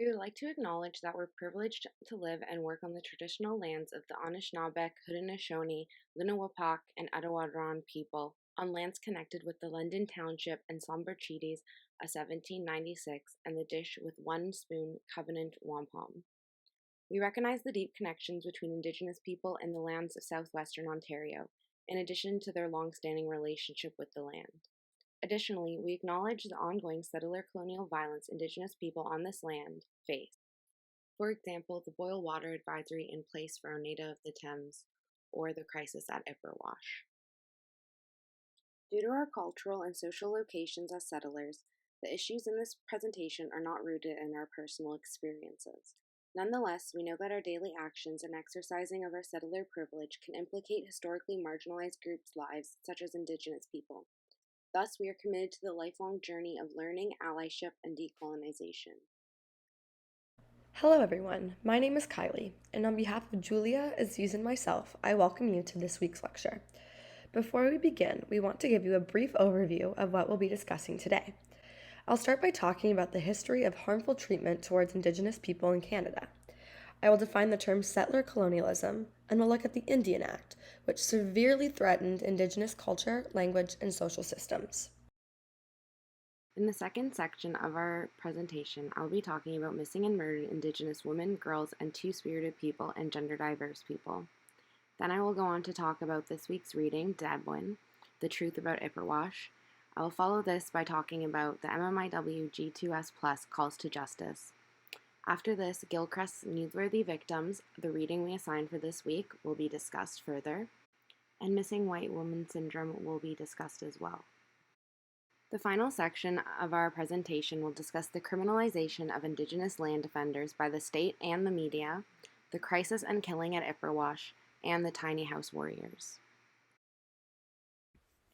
We would like to acknowledge that we're privileged to live and work on the traditional lands of the Anishinaabe, Haudenosaunee, Lenawapak, and Attawadron people, on lands connected with the London Township and Somber Treaties of 1796 and the Dish with One Spoon Covenant Wampum. We recognize the deep connections between Indigenous people and the lands of southwestern Ontario, in addition to their long-standing relationship with the land. Additionally, we acknowledge the ongoing settler colonial violence Indigenous people on this land face. For example, the boil water advisory in place for Oneida of the Thames, or the crisis at Ipperwash. Due to our cultural and social locations as settlers, the issues in this presentation are not rooted in our personal experiences. Nonetheless, we know that our daily actions and exercising of our settler privilege can implicate historically marginalized groups' lives, such as Indigenous people. Thus, we are committed to the lifelong journey of learning, allyship, and decolonization. Hello everyone, my name is Kylie, and on behalf of Julia, Azeez, and myself, I welcome you to this week's lecture. Before we begin, we want to give you a brief overview of what we'll be discussing today. I'll start by talking about the history of harmful treatment towards Indigenous people in Canada. I will define the term settler colonialism, and we'll look at the Indian Act, which severely threatened Indigenous culture, language, and social systems. In the second section of our presentation, I'll be talking about missing and murdered Indigenous women, girls, and two-spirited people and gender-diverse people. Then I will go on to talk about this week's reading, Dabwin, The Truth About Ipperwash. I will follow this by talking about the MMIW G2S Plus Calls to Justice. After this, Gilchrist's Newsworthy Victims, the reading we assigned for this week, will be discussed further, and Missing White Woman Syndrome will be discussed as well. The final section of our presentation will discuss the criminalization of Indigenous land defenders by the state and the media, the crisis and killing at Ipperwash, and the tiny house warriors.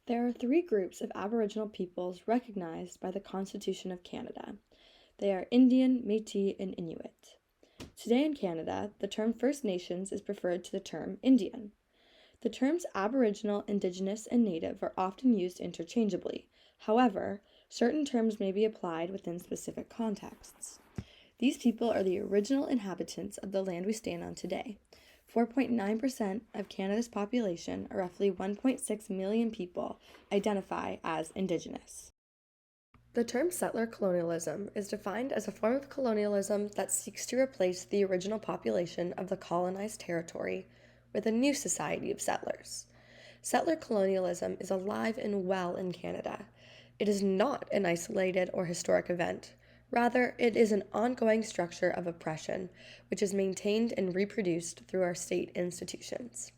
There are three groups of Aboriginal peoples recognized by the Constitution of Canada. They are Indian, Métis, and Inuit. Today in Canada, the term First Nations is preferred to the term Indian. The terms Aboriginal, Indigenous, and Native are often used interchangeably. However, certain terms may be applied within specific contexts. These people are the original inhabitants of the land we stand on today. 4.9% of Canada's population, or roughly 1.6 million people, identify as Indigenous. The term settler colonialism is defined as a form of colonialism that seeks to replace the original population of the colonized territory with a new society of settlers. Settler colonialism is alive and well in Canada. It is not an isolated or historic event. Rather, it is an ongoing structure of oppression, which is maintained and reproduced through our state institutions.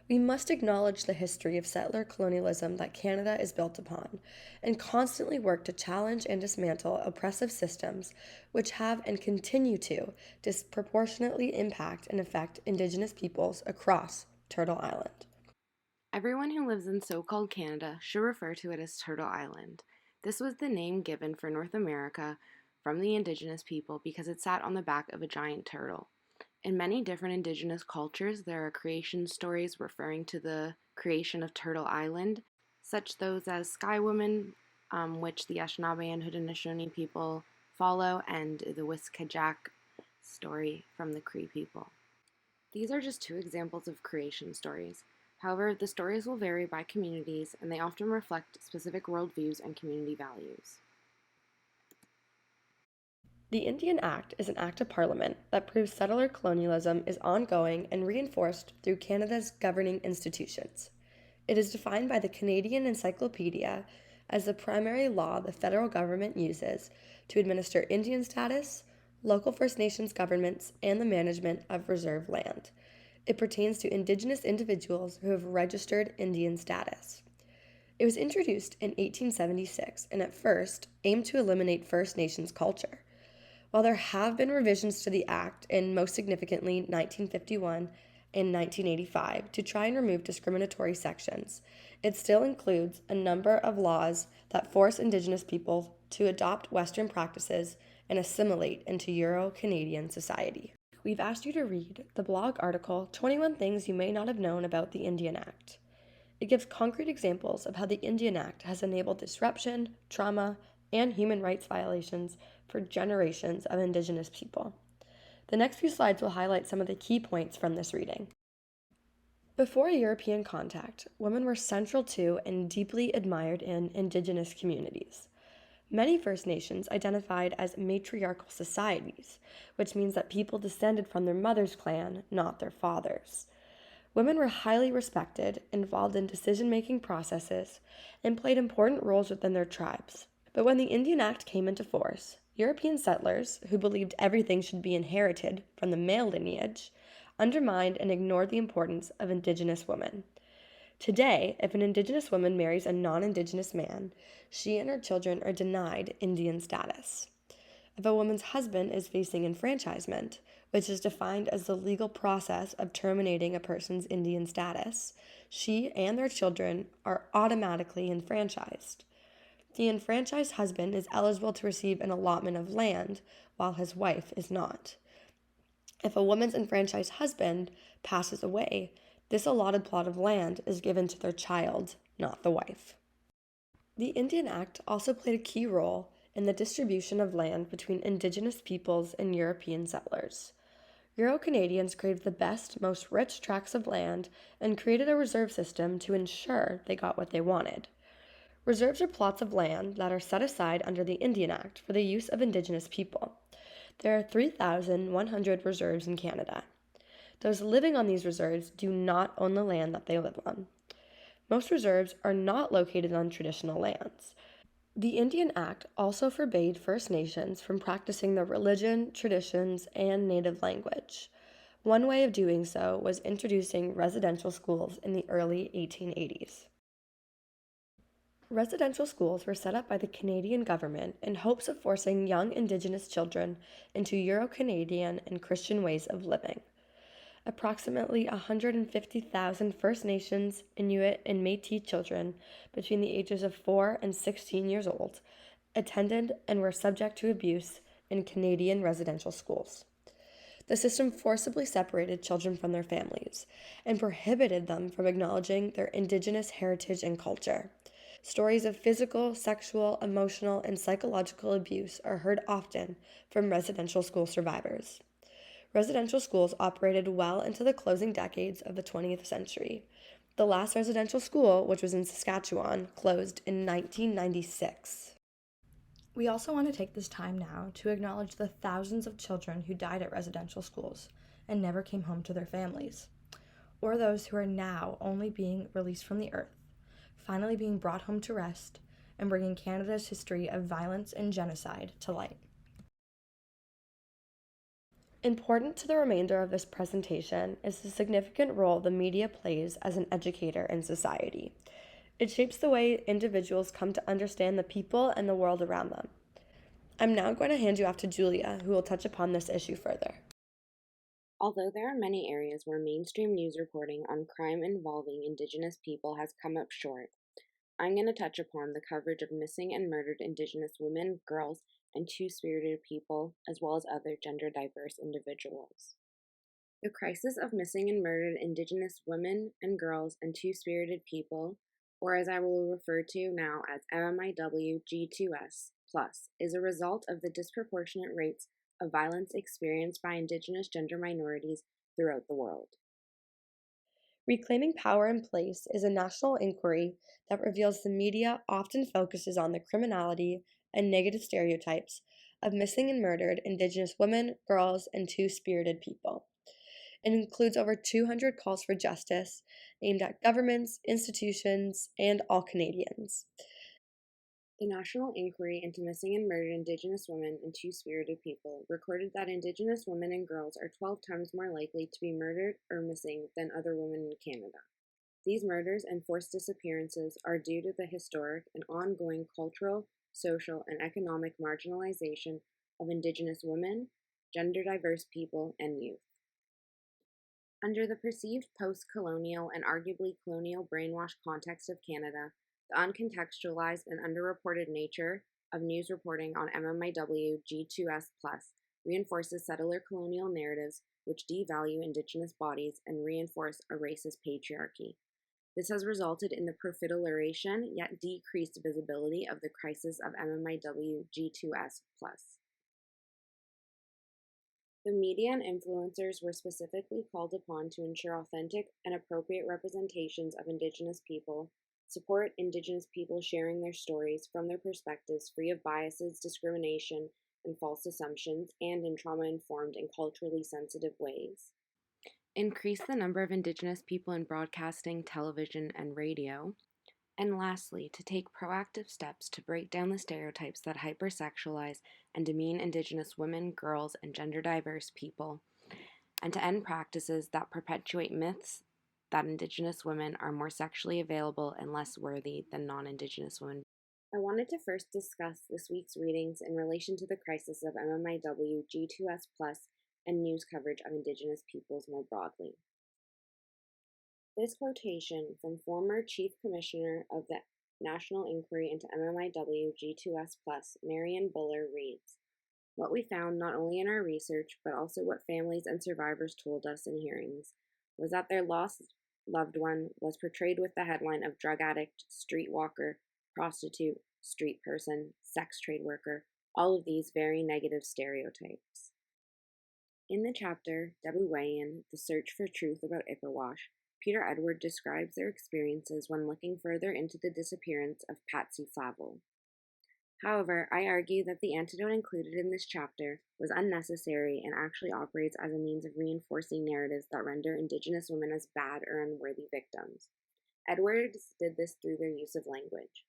We must acknowledge the history of settler colonialism that Canada is built upon, and constantly work to challenge and dismantle oppressive systems which have and continue to disproportionately impact and affect Indigenous peoples across Turtle Island. Everyone who lives in so-called Canada should refer to it as Turtle Island. This was the name given for North America from the Indigenous people because it sat on the back of a giant turtle. In many different Indigenous cultures, there are creation stories referring to the creation of Turtle Island, such those as Sky Woman, which the Anishinaabe and Haudenosaunee people follow, and the Wiskajak story from the Cree people. These are just two examples of creation stories. However, the stories will vary by communities, and they often reflect specific worldviews and community values. The Indian Act is an act of Parliament that proves settler colonialism is ongoing and reinforced through Canada's governing institutions. It is defined by the Canadian Encyclopedia as the primary law the federal government uses to administer Indian status, local First Nations governments, and the management of reserve land. It pertains to Indigenous individuals who have registered Indian status. It was introduced in 1876 and at first aimed to eliminate First Nations culture. While there have been revisions to the Act in most significantly 1951 and 1985 to try and remove discriminatory sections, it still includes a number of laws that force Indigenous people to adopt Western practices and assimilate into Euro-Canadian society. We've asked you to read the blog article 21 Things You May Not Have Known About the Indian Act. It gives concrete examples of how the Indian Act has enabled disruption, trauma, and human rights violations for generations of Indigenous people. The next few slides will highlight some of the key points from this reading. Before European contact, women were central to and deeply admired in Indigenous communities. Many First Nations identified as matriarchal societies, which means that people descended from their mother's clan, not their father's. Women were highly respected, involved in decision-making processes, and played important roles within their tribes. But when the Indian Act came into force, European settlers, who believed everything should be inherited from the male lineage, undermined and ignored the importance of Indigenous women. Today, if an Indigenous woman marries a non-Indigenous man, she and her children are denied Indian status. If a woman's husband is facing enfranchisement, which is defined as the legal process of terminating a person's Indian status, she and their children are automatically enfranchised. The enfranchised husband is eligible to receive an allotment of land, while his wife is not. If a woman's enfranchised husband passes away, this allotted plot of land is given to their child, not the wife. The Indian Act also played a key role in the distribution of land between Indigenous peoples and European settlers. Euro-Canadians craved the best, most rich tracts of land and created a reserve system to ensure they got what they wanted. Reserves are plots of land that are set aside under the Indian Act for the use of Indigenous people. There are 3,100 reserves in Canada. Those living on these reserves do not own the land that they live on. Most reserves are not located on traditional lands. The Indian Act also forbade First Nations from practicing their religion, traditions, and native language. One way of doing so was introducing residential schools in the early 1880s. Residential schools were set up by the Canadian government in hopes of forcing young Indigenous children into Euro-Canadian and Christian ways of living. Approximately 150,000 First Nations, Inuit, and Métis children between the ages of 4 and 16 years old attended and were subject to abuse in Canadian residential schools. The system forcibly separated children from their families and prohibited them from acknowledging their Indigenous heritage and culture. Stories of physical, sexual, emotional, and psychological abuse are heard often from residential school survivors. Residential schools operated well into the closing decades of the 20th century. The last residential school, which was in Saskatchewan, closed in 1996. We also want to take this time now to acknowledge the thousands of children who died at residential schools and never came home to their families, or those who are now only being released from the earth, finally being brought home to rest, and bringing Canada's history of violence and genocide to light. Important to the remainder of this presentation is the significant role the media plays as an educator in society. It shapes the way individuals come to understand the people and the world around them. I'm now going to hand you off to Julia, who will touch upon this issue further. Although there are many areas where mainstream news reporting on crime involving Indigenous people has come up short, I'm going to touch upon the coverage of missing and murdered Indigenous women, girls, and two-spirited people, as well as other gender-diverse individuals. The crisis of missing and murdered Indigenous women and girls and two-spirited people, or as I will refer to now as MMIW G2S+, is a result of the disproportionate rates of violence experienced by Indigenous gender minorities throughout the world. Reclaiming Power and Place is a national inquiry that reveals the media often focuses on the criminality and negative stereotypes of missing and murdered Indigenous women, girls, and two-spirited people. It includes over 200 calls for justice aimed at governments, institutions, and all Canadians. The National Inquiry into Missing and Murdered Indigenous Women and Two-Spirited People recorded that Indigenous women and girls are 12 times more likely to be murdered or missing than other women in Canada. These murders and forced disappearances are due to the historic and ongoing cultural, social, and economic marginalization of Indigenous women, gender-diverse people, and youth. Under the perceived post-colonial and arguably colonial brainwash context of Canada, the uncontextualized and underreported nature of news reporting on MMIW G2S+ reinforces settler colonial narratives which devalue Indigenous bodies and reinforce a racist patriarchy. This has resulted in the profiteration yet decreased visibility of the crisis of MMIW G2S+. The media and influencers were specifically called upon to ensure authentic and appropriate representations of Indigenous people, support Indigenous people sharing their stories from their perspectives free of biases, discrimination, and false assumptions, and in trauma-informed and culturally sensitive ways. Increase the number of Indigenous people in broadcasting, television, and radio. And lastly, to take proactive steps to break down the stereotypes that hypersexualize and demean Indigenous women, girls, and gender diverse people, and to end practices that perpetuate myths that Indigenous women are more sexually available and less worthy than non Indigenous women. I wanted to first discuss this week's readings in relation to the crisis of MMIW, G2S, and news coverage of Indigenous peoples more broadly. This quotation from former Chief Commissioner of the National Inquiry into MMIW G2S+, Marian Buller, reads, "What we found not only in our research, but also what families and survivors told us in hearings, was that their lost loved one was portrayed with the headline of drug addict, streetwalker, prostitute, street person, sex trade worker, all of these very negative stereotypes." In the chapter, Debuwayan, The Search for Truth About Ipperwash, Peter Edward describes their experiences when looking further into the disappearance of Patsy Flavel. However, I argue that the antidote included in this chapter was unnecessary and actually operates as a means of reinforcing narratives that render Indigenous women as bad or unworthy victims. Edwards did this through their use of language.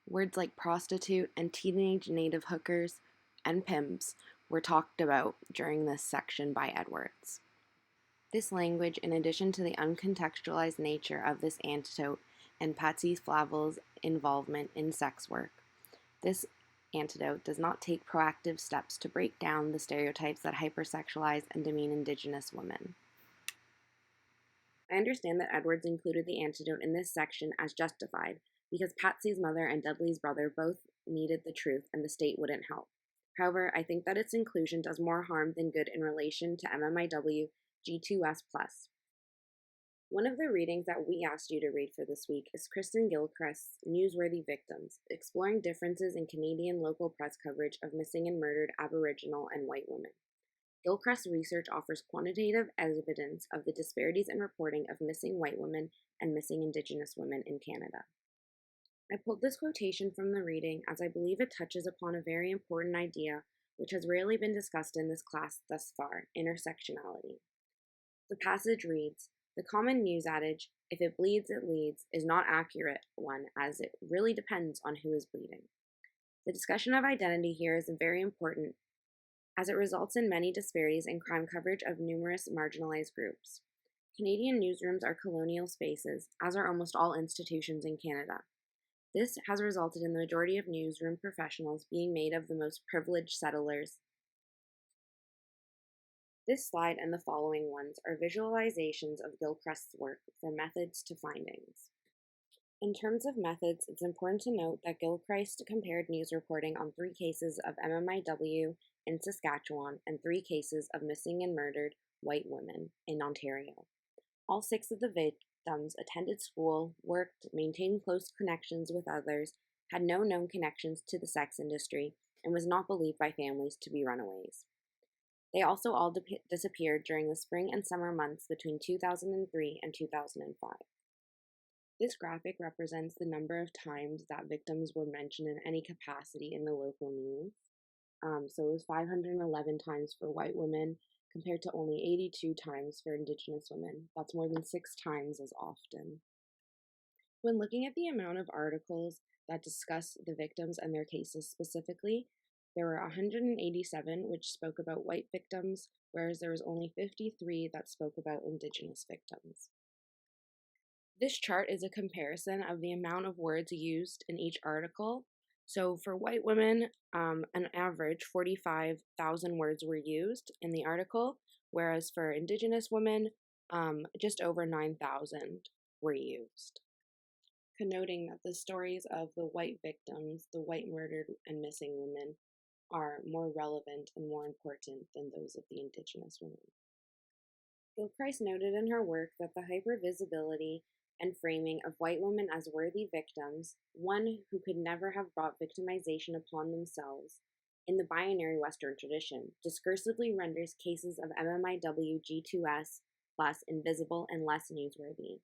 Words like prostitute and teenage native hookers and pimps were talked about during this section by Edwards. This language, in addition to the uncontextualized nature of this antidote and Patsy Flavel's involvement in sex work, this antidote does not take proactive steps to break down the stereotypes that hypersexualize and demean Indigenous women. I understand that Edwards included the antidote in this section as justified, because Patsy's mother and Dudley's brother both needed the truth and the state wouldn't help. However, I think that its inclusion does more harm than good in relation to MMIW G2S+. One of the readings that we asked you to read for this week is Kristen Gilchrist's Newsworthy Victims, exploring differences in Canadian local press coverage of missing and murdered Aboriginal and white women. Gilchrist's research offers quantitative evidence of the disparities in reporting of missing white women and missing Indigenous women in Canada. I pulled this quotation from the reading as I believe it touches upon a very important idea which has rarely been discussed in this class thus far, intersectionality. The passage reads, "The common news adage, if it bleeds, it leads, is not accurate one, as it really depends on who is bleeding." The discussion of identity here is very important, as it results in many disparities in crime coverage of numerous marginalized groups. Canadian newsrooms are colonial spaces, as are almost all institutions in Canada. This has resulted in the majority of newsroom professionals being made of the most privileged settlers. This slide and the following ones are visualizations of Gilchrist's work from methods to findings. In terms of methods, it's important to note that Gilchrist compared news reporting on 3 cases of MMIW in Saskatchewan and 3 cases of missing and murdered white women in Ontario. All 6 of the victims attended school, worked, maintained close connections with others, had no known connections to the sex industry, and was not believed by families to be runaways. They also all disappeared during the spring and summer months between 2003 and 2005. This graphic represents the number of times that victims were mentioned in any capacity in the local news. So it was 511 times for white women compared to only 82 times for Indigenous women. That's more than 6 times as often. When looking at the amount of articles that discuss the victims and their cases specifically, there were 187 which spoke about white victims, whereas there was only 53 that spoke about Indigenous victims. This chart is a comparison of the amount of words used in each article. So for white women, an average 45,000 words were used in the article, whereas for Indigenous women, just over 9,000 were used. Connoting that the stories of the white victims, the white murdered and missing women, are more relevant and more important than those of the Indigenous women. Gilchrist noted in her work that the hypervisibility and framing of white women as worthy victims, one who could never have brought victimization upon themselves, in the binary Western tradition, discursively renders cases of MMIW G2S plus invisible and less newsworthy.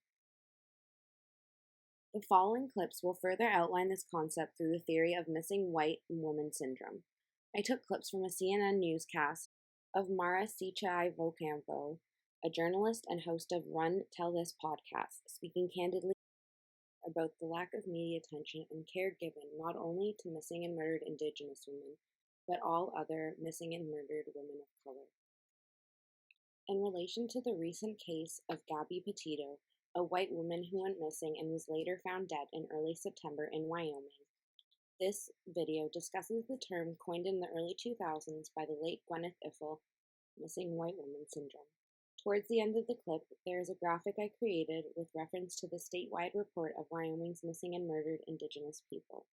The following clips will further outline this concept through the theory of missing white woman syndrome. I took clips from a CNN newscast of Mara Sichai-Vocampo, a journalist and host of Run Tell This podcast, speaking candidly about the lack of media attention and care given not only to missing and murdered Indigenous women, but all other missing and murdered women of color. In relation to the recent case of Gabby Petito, a white woman who went missing and was later found dead in early September in Wyoming, this video discusses the term coined in the early 2000s by the late Gwyneth Ifill, missing white woman syndrome. Towards the end of the clip, there is a graphic I created with reference to the statewide report of Wyoming's missing and murdered Indigenous people.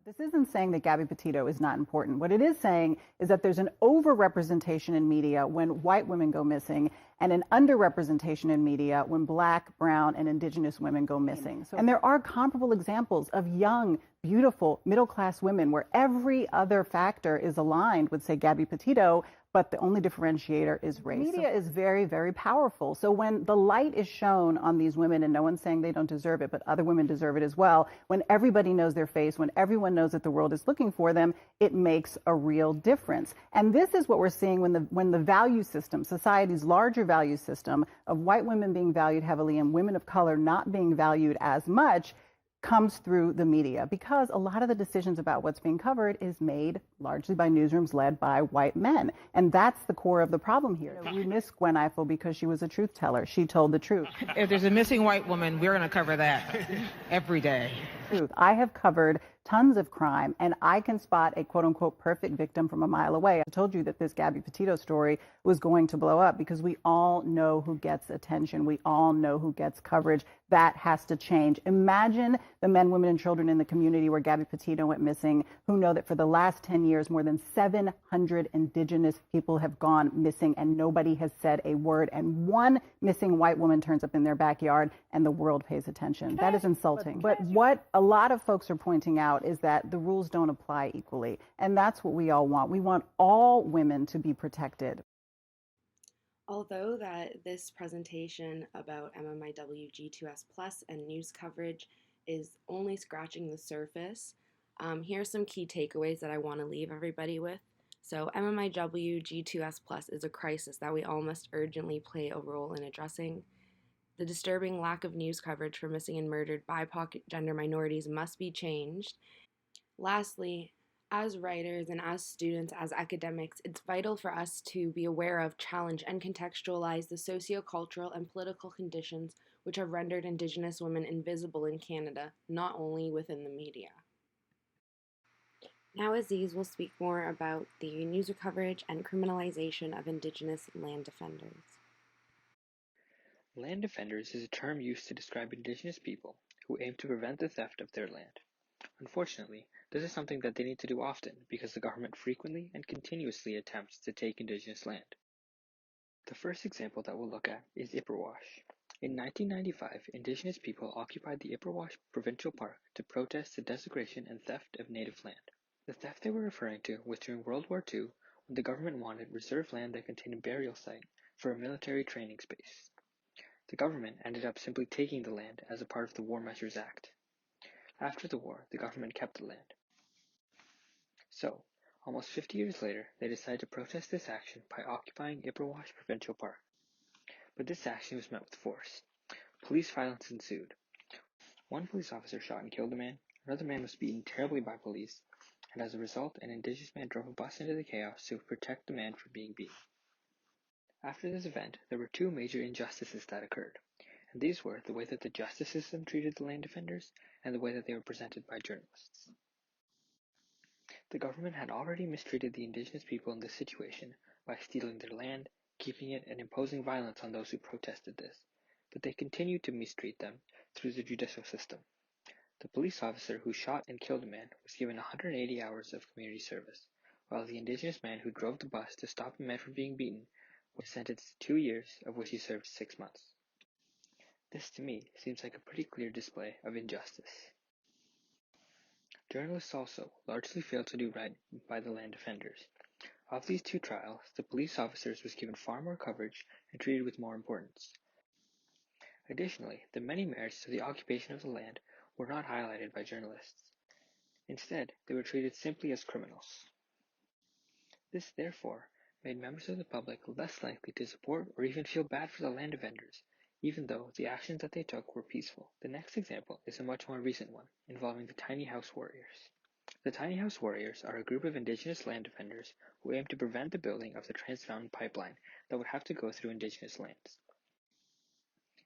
This isn't saying that Gabby Petito is not important. What it is saying is that there's an overrepresentation in media when white women go missing and an underrepresentation in media when Black, Brown, and Indigenous women go missing. And there are comparable examples of young, beautiful, middle-class women where every other factor is aligned with, say, Gabby Petito, but the only differentiator is race. Media is very, very powerful. So when the light is shown on these women, and no one's saying they don't deserve it, but other women deserve it as well, when everybody knows their face, when everyone knows that the world is looking for them, it makes a real difference. And this is what we're seeing when the value system, society's larger value system of white women being valued heavily and women of color not being valued as much, comes through the media, because a lot of the decisions about what's being covered is made largely by newsrooms led by white men. And that's the core of the problem here. You miss Gwen Ifill because she was a truth teller. She told the truth. If there's a missing white woman, we're going to cover that every day. I have covered tons of crime, and I can spot a quote-unquote perfect victim from a mile away. I told you that this Gabby Petito story was going to blow up because we all know who gets attention. We all know who gets coverage. That has to change. Imagine the men, women, and children in the community where Gabby Petito went missing who know that for the last 10 years, more than 700 Indigenous people have gone missing and nobody has said a word. And one missing white woman turns up in their backyard and the world pays attention. That is insulting. But what a lot of folks are pointing out is that the rules don't apply equally. And that's what we all want. We want all women to be protected. Although that this presentation about MMIW G2S Plus and news coverage is only scratching the surface, here are some key takeaways that I want to leave everybody with. So MMIW G2S Plus is a crisis that we all must urgently play a role in addressing. The disturbing lack of news coverage for missing and murdered BIPOC gender minorities must be changed. Lastly, as writers and as students, as academics, it's vital for us to be aware of, challenge, and contextualize the sociocultural and political conditions which have rendered Indigenous women invisible in Canada, not only within the media. Now Azeez will speak more about the news coverage and criminalization of Indigenous land defenders. Land defenders is a term used to describe Indigenous people who aim to prevent the theft of their land. Unfortunately, this is something that they need to do often because the government frequently and continuously attempts to take Indigenous land. The first example that we'll look at is Ipperwash. In 1995, Indigenous people occupied the Ipperwash Provincial Park to protest the desecration and theft of native land. The theft they were referring to was during World War II, when the government wanted reserved land that contained a burial site for a military training space. The government ended up simply taking the land as a part of the War Measures Act. After the war, the government kept the land. So, almost 50 years later, they decided to protest this action by occupying Ipperwash Provincial Park. But this action was met with force. Police violence ensued. One police officer shot and killed a man, another man was beaten terribly by police, and as a result, an Indigenous man drove a bus into the chaos to protect the man from being beaten. After this event, there were two major injustices that occurred, and these were the way that the justice system treated the land defenders and the way that they were presented by journalists. The government had already mistreated the Indigenous people in this situation by stealing their land, keeping it, and imposing violence on those who protested this, but they continued to mistreat them through the judicial system. The police officer who shot and killed a man was given 180 hours of community service, while the Indigenous man who drove the bus to stop a man from being beaten was sentenced to 2 years, of which he served 6 months. This to me seems like a pretty clear display of injustice. Journalists also largely failed to do right by the land defenders. Of these two trials, the police officers was given far more coverage and treated with more importance. Additionally, the many merits to the occupation of the land were not highlighted by journalists. Instead, they were treated simply as criminals. This, therefore, made members of the public less likely to support or even feel bad for the land defenders, even though the actions that they took were peaceful. The next example is a much more recent one, involving the Tiny House Warriors. The Tiny House Warriors are a group of Indigenous land defenders who aim to prevent the building of the Trans Mountain Pipeline that would have to go through Indigenous lands.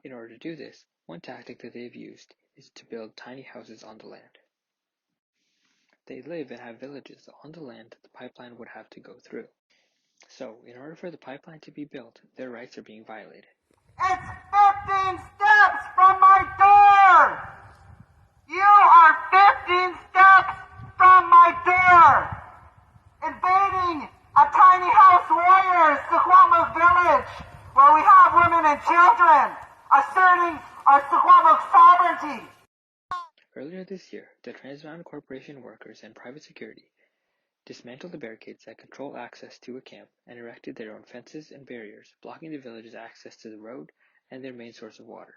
In order to do this, one tactic that they have used is to build tiny houses on the land. They live and have villages on the land that the pipeline would have to go through. So, in order for the pipeline to be built, their rights are being violated. It's 15 steps from my door! You are 15 steps from my door! Invading a tiny house warriors, Suquamish village, where we have women and children, asserting our Suquamish sovereignty. Earlier this year, the Trans Mountain Corporation workers and private security dismantled the barricades that control access to a camp and erected their own fences and barriers, blocking the village's access to the road and their main source of water.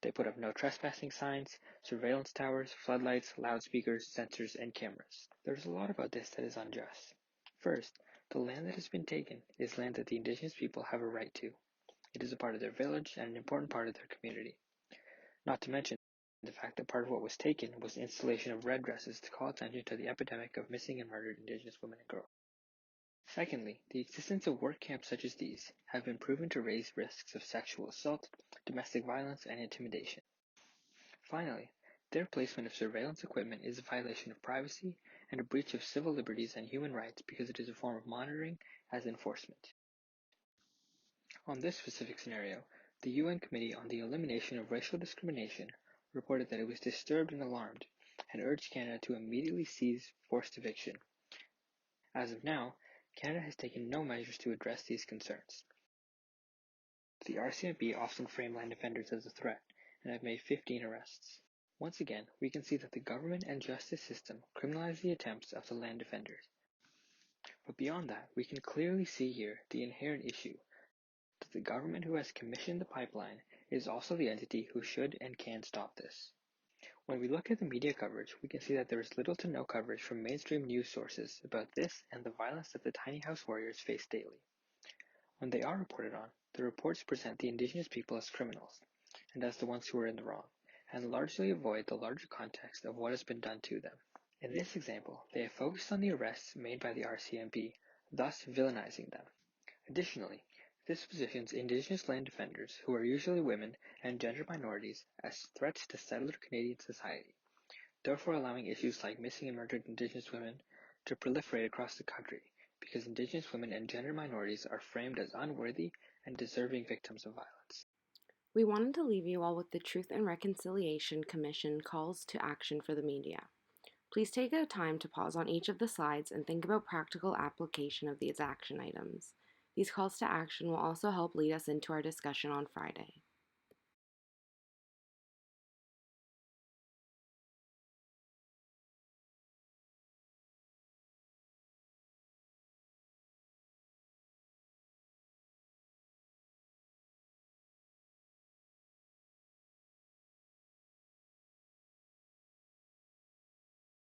They put up no trespassing signs, surveillance towers, floodlights, loudspeakers, sensors, and cameras. There's a lot about this that is unjust. First, the land that has been taken is land that the Indigenous people have a right to. It is a part of their village and an important part of their community. Not to mention the fact that part of what was taken was the installation of red dresses to call attention to the epidemic of missing and murdered Indigenous women and girls. Secondly, the existence of work camps such as these have been proven to raise risks of sexual assault, domestic violence, and intimidation. Finally, their placement of surveillance equipment is a violation of privacy and a breach of civil liberties and human rights because it is a form of monitoring as enforcement. On this specific scenario, the UN Committee on the Elimination of Racial Discrimination reported that it was disturbed and alarmed and urged Canada to immediately cease forced eviction. As of now, Canada has taken no measures to address these concerns. The RCMP often frame land defenders as a threat and have made 15 arrests. Once again, we can see that the government and justice system criminalize the attempts of the land defenders. But beyond that, we can clearly see here the inherent issue that the government who has commissioned the pipeline is also the entity who should and can stop this. When we look at the media coverage, we can see that there is little to no coverage from mainstream news sources about this and the violence that the tiny house warriors face daily. When they are reported on, the reports present the Indigenous people as criminals, and as the ones who are in the wrong, and largely avoid the larger context of what has been done to them. In this example, they have focused on the arrests made by the RCMP, thus villainizing them. Additionally, this positions Indigenous land defenders, who are usually women and gender minorities, as threats to settler Canadian society, therefore allowing issues like missing and murdered Indigenous women to proliferate across the country, because Indigenous women and gender minorities are framed as unworthy and deserving victims of violence. We wanted to leave you all with the Truth and Reconciliation Commission calls to action for the media. Please take a time to pause on each of the slides and think about practical application of these action items. These calls to action will also help lead us into our discussion on Friday.